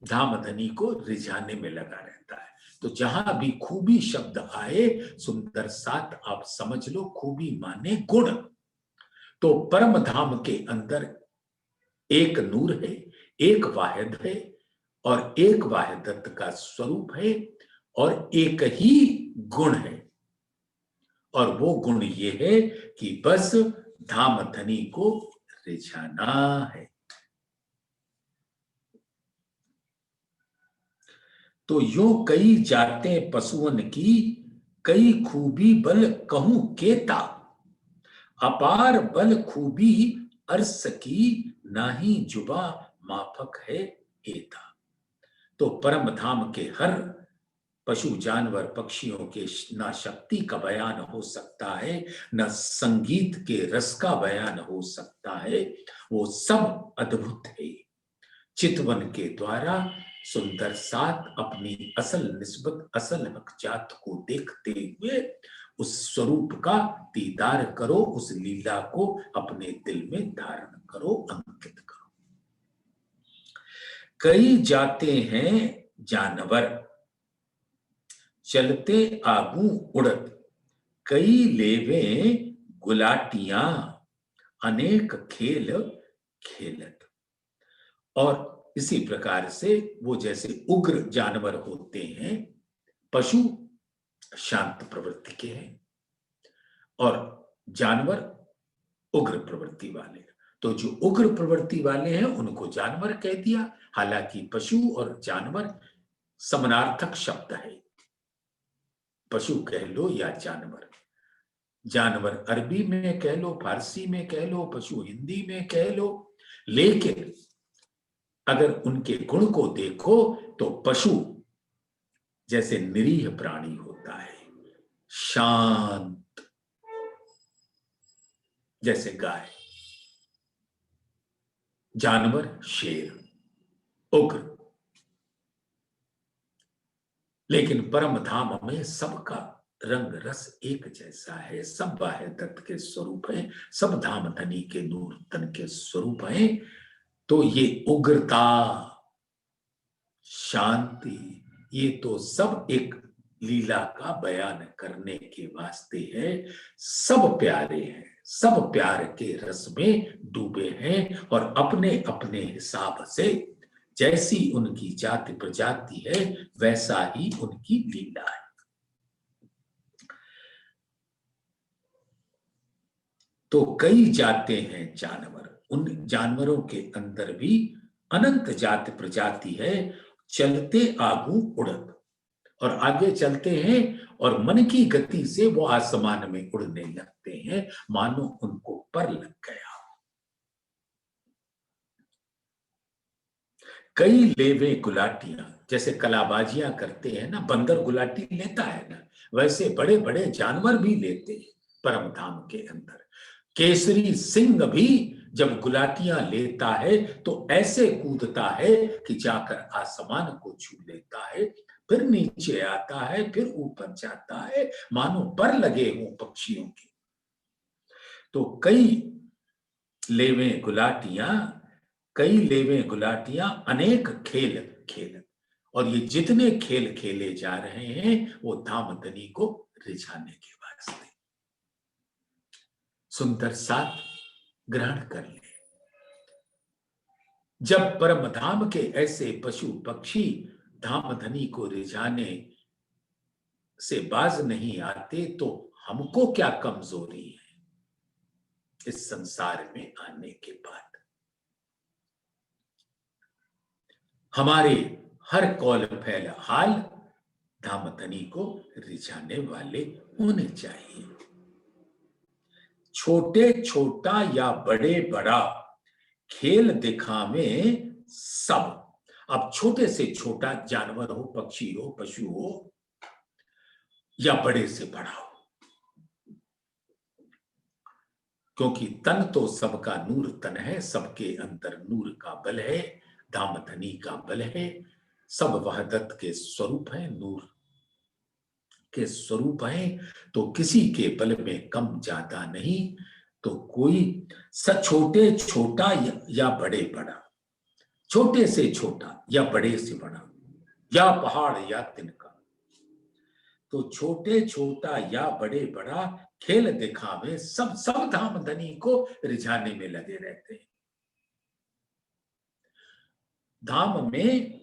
धामधनी को रिझाने में लगा रहता है। तो जहां भी खूबी शब्द आए, सुंदर साथ आप समझ लो खूबी माने गुण। तो परम धाम के अंदर एक नूर है, एक वाहिद है, और एक वाहिदत का स्वरूप है, और एक ही गुण है। और वो गुण ये है कि बस धामधनी को रिझाना है। तो यूं कई जातें पशुअन की, कई खूबी बल कहूं केता, अपार बल खूबी अर्स की, नाही जुबा माफक है एता। तो परम धाम के हर पशु जानवर पक्षियों के ना शक्ति का बयान हो सकता है, न संगीत के रस का बयान हो सकता है, वो सब अद्भुत है। चितवन के द्वारा सुंदर साथ अपनी असल निस्बत, असल हकजात को देखते हुए उस स्वरूप का दीदार करो, उस लीला को अपने दिल में धारण करो, अंकित करो। कई जाते हैं जानवर, चलते आगू उड़त, कई लेवे गुलाटियां, अनेक खेल खेलत। और इसी प्रकार से वो जैसे उग्र जानवर होते हैं, पशु शांत प्रवृत्ति के हैं और जानवर उग्र प्रवृत्ति वाले। तो जो उग्र प्रवृत्ति वाले हैं उनको जानवर कह दिया, हालांकि पशु और जानवर समानार्थक शब्द है। पशु कह लो या जानवर, जानवर अरबी में कह लो, फारसी में कह लो, पशु हिंदी में कह लो, लेकिन अगर उनके गुण को देखो तो पशु जैसे निरीह प्राणी होता है, शांत, जैसे गाय, जानवर शेर, उग्र। लेकिन परम धाम में सबका रंग रस एक जैसा है, सब वाहिदत के स्वरूप है, सब धामधनी के नूर तन के स्वरूप है। तो ये उग्रता, शांति, ये तो सब एक लीला का बयान करने के वास्ते है। सब प्यारे हैं, सब प्यार के रस में डूबे हैं, और अपने अपने हिसाब से जैसी उनकी जाति प्रजाति है वैसा ही उनकी लीला है। तो कई जाते हैं जानवर, उन जानवरों के अंदर भी अनंत जाति प्रजाति है। चलते आगू उड़त, और आगे चलते हैं और मन की गति से वो आसमान में उड़ने लगते हैं, मानो उनको पर लग गया। कई लेवे गुलाटियां, जैसे कलाबाजियां करते हैं ना, बंदर गुलाटी लेता है ना, वैसे बड़े बड़े जानवर भी लेते हैं परम धाम के अंदर। केसरी सिंह भी जब गुलाटियां लेता है तो ऐसे कूदता है कि जाकर आसमान को छू लेता है, फिर नीचे आता है, फिर ऊपर जाता है, मानो पर लगे हों पक्षियों के। तो कई लेवे गुलाटियां, कई लेवे गुलाटियां, अनेक खेल खेल, और ये जितने खेल खेले जा रहे हैं वो धामधनी को रिझाने के वास्ते। सुंदर साथ ग्रहण कर ले। जब परम धाम के ऐसे पशु पक्षी धामधनी को रिझाने से बाज नहीं आते तो हमको क्या कमजोरी है इस संसार में आने के बाद। हमारे हर कौल फैल हाल धामधनी को रिझाने वाले होने चाहिए। छोटे छोटा या बड़े बड़ा खेल दिखावे सब। अब छोटे से छोटा जानवर हो, पक्षी हो, पशु हो, या बड़े से बड़ा हो, क्योंकि तन तो सबका नूर तन है, सबके अंदर नूर का बल है, धामधनी का बल है, सब वहदत के स्वरूप है, नूर के स्वरूप है। तो किसी के बल में कम ज्यादा नहीं। तो कोई छोटे छोटा या बड़े बड़ा, छोटे से छोटा या बड़े से बड़ा, या पहाड़ या तिनका। तो छोटे छोटा या बड़े बड़ा खेल दिखावे, सब सब धाम धनी को रिझाने में लगे रहते हैं। धाम में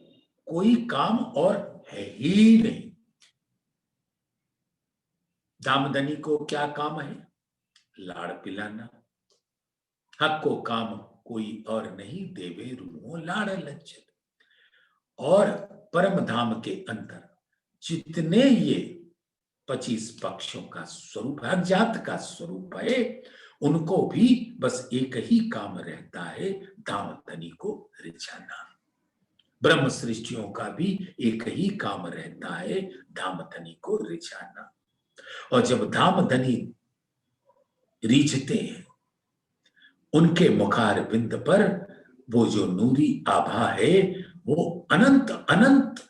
कोई काम और है ही नहीं। धामधनी को क्या काम है? लाड़ पिलाना। हक को काम कोई और नहीं, देवे रूहों लाड़ लज्जत। और परम धाम के अंदर जितने ये 25 पक्षों का स्वरूप है, अज्ञात का स्वरूप है, उनको भी बस एक ही काम रहता है, धामधनी को रिझाना। ब्रह्म सृष्टियों का भी एक ही काम रहता है, धामधनी को रिझाना। और जब धामधनी रीझते हैं, उनके मुखार बिंद पर वो जो नूरी आभा है, वो अनंत अनंत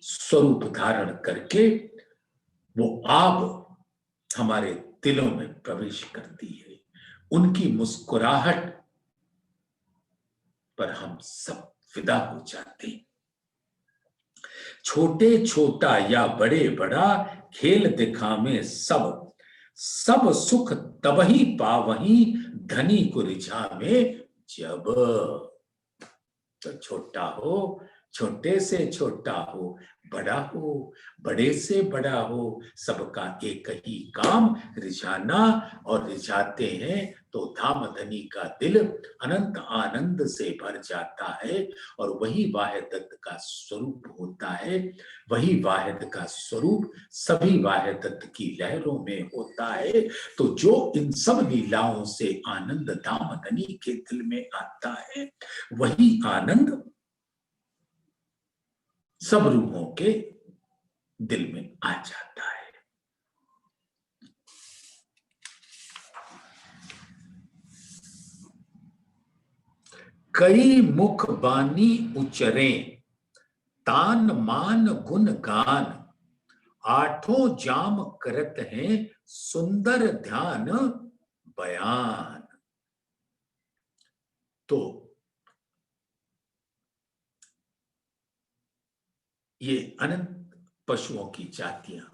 स्वरूप धारण करके वो आब हमारे दिलों में प्रवेश करती है। उनकी मुस्कुराहट पर हम सब फिदा हो जाते हैं। छोटे छोटा या बड़े बड़ा खेल दिखावे सब, सब सुख तबही पावही धनी को रिझावे जब। तो छोटा हो, छोटे से छोटा हो, बड़ा हो, बड़े से बड़ा हो, सबका एक ही काम रिझाना। और रिझाते हैं तो धामधनी का दिल अनंत आनंद से भर जाता है। और वही वाहिदत का स्वरूप होता है। वही वाहिद का स्वरूप सभी वाहिदत की लहरों में होता है। तो जो इन सब लीलाओं से आनंद धामधनी के दिल में आता है, वही आनंद सब रूहों के दिल में आ जाता है। कई मुख बानी उचरे, तान मान गुण गान, आठों जाम करत हैं सुंदर ध्यान बयान। तो ये अनंत पशुओं की जातियां,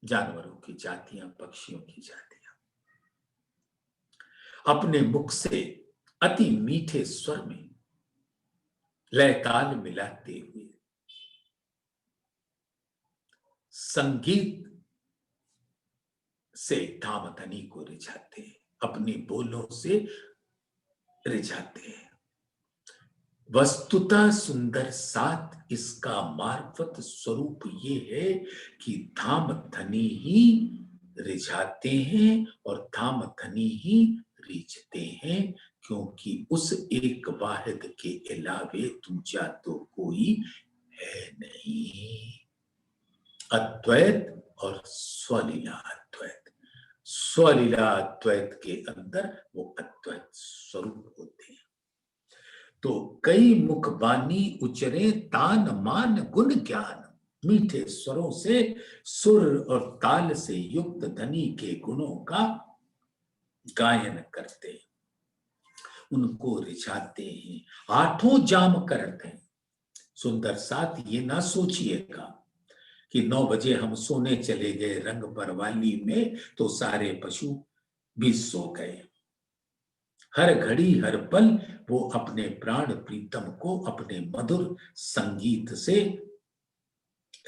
जानवरों की जातियां, पक्षियों की जातियां अपने मुख से अति मीठे स्वर में लय ताल मिलाते हुए संगीत से धामधनी को रिझाते हैं, अपनी बोलों से रिझाते हैं। वस्तुतः सुंदर साथ इसका मार्फत स्वरूप ये है कि धामधनी ही रिझाते हैं और धामधनी ही रीझते हैं, क्योंकि उस एक वाहिद के अलावे दूजा तो कोई है नहीं। अद्वैत और स्वलीला अद्वैत, स्वलीला अद्वैत के अंदर वो अद्वैत स्वरूप होते हैं। तो कई मुख बानी उचरे, तान मान गुण ज्ञान, मीठे स्वरों से सुर और ताल से युक्त धनी के गुणों का गायन करते, उनको रिझाते हैं। आठों जाम करते हैं। सुंदर साथ ये ना सोचिएगा कि 9 बजे हम सोने चले गए रंग परवाली में तो सारे पशु भी सो गए। हर घड़ी हर पल वो अपने प्राण प्रीतम को अपने मधुर संगीत से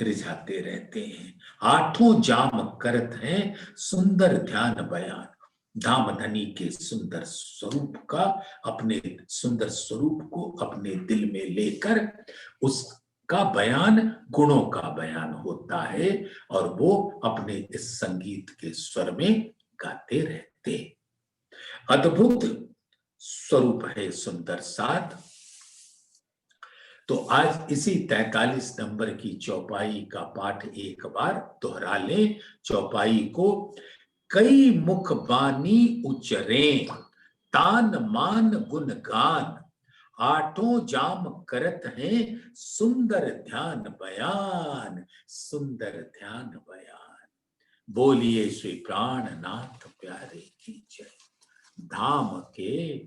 रिझाते रहते हैं। आठों जाम करत हैं सुंदर ध्यान बयान, धामधनी के सुंदर स्वरूप का, अपने सुंदर स्वरूप को अपने दिल में लेकर उसका बयान गुणों का बयान होता है। और वो अपने इस संगीत के स्वर में गाते रहते। अद्भुत स्वरूप है सुंदर साथ। तो आज इसी 43 नंबर की चौपाई का पाठ एक बार दोहरा लें। चौपाई को, कई मुख बानी उचरे, तान मान गुण गान, आठों जाम करत हैं सुंदर ध्यान बयान, सुंदर ध्यान बयान। बोलिए श्री प्राणनाथ प्यारे की जय। धाम के